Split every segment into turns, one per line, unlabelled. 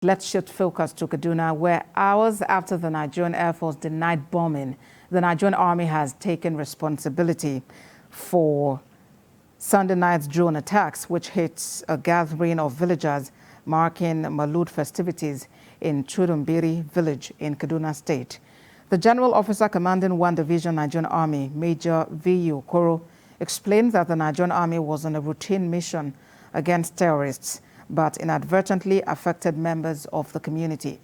Let's shift focus to Kaduna, where hours after the Nigerian Air Force denied bombing, the Nigerian Army has taken responsibility for Sunday night's drone attacks, which hit a gathering of villagers marking Maulud festivities in TudunBiri village in Kaduna State. The General Officer commanding 1 Division Nigerian Army, Major VU Okoro, explained that the Nigerian Army was on a routine mission against terrorists, but inadvertently affected members of the community.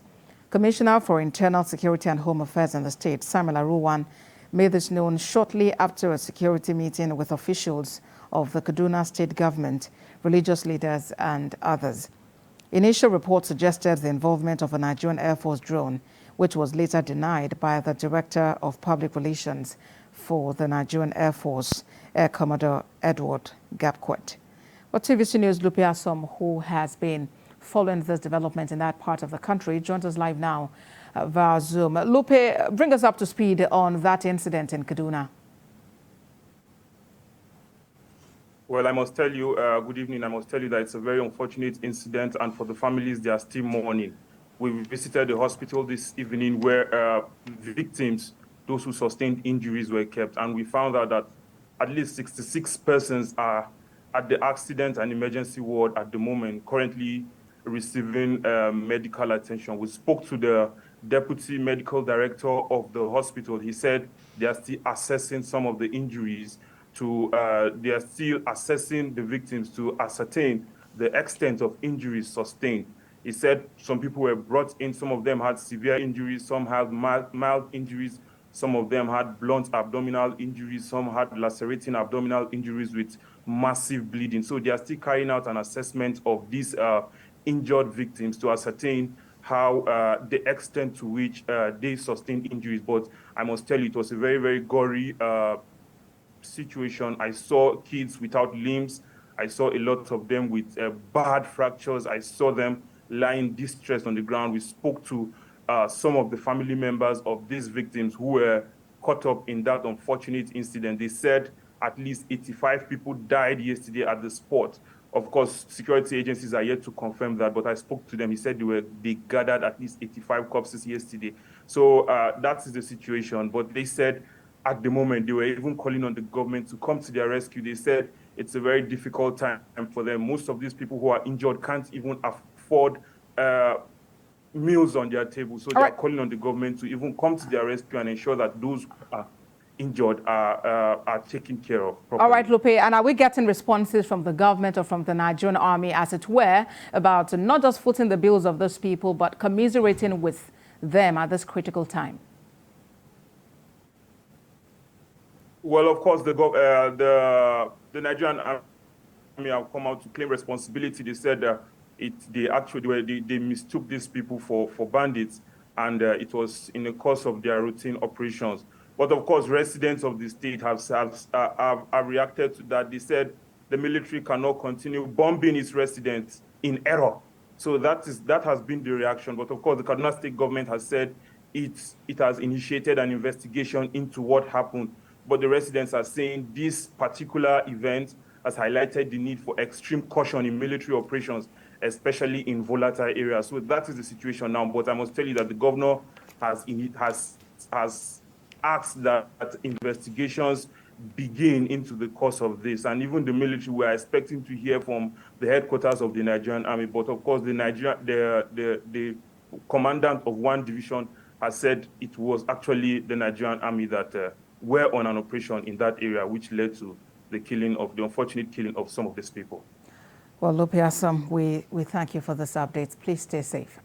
Commissioner for Internal Security and Home Affairs in the state, Samuel Aruwan, made this known shortly after a security meeting with officials of the Kaduna state government, religious leaders, and others. Initial reports suggested the involvement of a Nigerian Air Force drone, which was later denied by the Director of Public Relations for the Nigerian Air Force, Air Commodore Edward Gapquet. But TVC News' Lupe Asom, who has been following this development in that part of the country, joins us live now via Zoom. Lupe, bring us up to speed on that incident in Kaduna.
Well, I must tell you, good evening. I must tell you that it's a very unfortunate incident, and for the families, they are still mourning. We visited the hospital this evening where victims, those who sustained injuries, were kept, and we found out that at least 66 persons are at the accident and emergency ward at the moment, currently receiving medical attention. We spoke to the Deputy Medical Director of the hospital. He said they are still assessing some of the injuries they are still assessing the victims to ascertain the extent of injuries sustained. He said some people were brought in, some of them had severe injuries, some had mild injuries, some of them had blunt abdominal injuries, some had lacerating abdominal injuries with massive bleeding. So they are still carrying out an assessment of these injured victims to ascertain how the extent to which they sustained injuries. But I must tell you, it was a very, very gory situation. I saw kids without limbs. I saw a lot of them with bad fractures. I saw them lying distressed on the ground. We spoke to some of the family members of these victims who were caught up in that unfortunate incident. They said at least 85 people died yesterday at the spot. Of course, security agencies are yet to confirm that, but I spoke to them. He said they gathered at least 85 corpses yesterday. So that is the situation. But they said at the moment, they were even calling on the government to come to their rescue. They said it's a very difficult time for them. Most of these people who are injured can't even afford meals on their table. So they're calling on the government to even come to their rescue and ensure that those who are injured are taken care of properly.
All right, Lupe, and are we getting responses from the government or from the Nigerian Army, as it were, about not just footing the bills of those people, but commiserating with them at this critical time?
Well, of course, the Nigerian Army have come out to claim responsibility. They said they mistook these people for bandits, and it was in the course of their routine operations. But of course, residents of the state have reacted to that. They said the military cannot continue bombing its residents in error. So that has been the reaction. But of course, the Kaduna state government has said it has initiated an investigation into what happened. But the residents are saying this particular event has highlighted the need for extreme caution in military operations, especially in volatile areas. So that is the situation now. But I must tell you that the governor has asked that investigations begin into the course of this. And even the military, we are expecting to hear from the headquarters of the Nigerian Army. But of course, the commandant of 1 division has said it was actually the Nigerian Army that were on an operation in that area, which led to the unfortunate killing of some of these people.
Well, Lupe Asom, we thank you for this update. Please stay safe.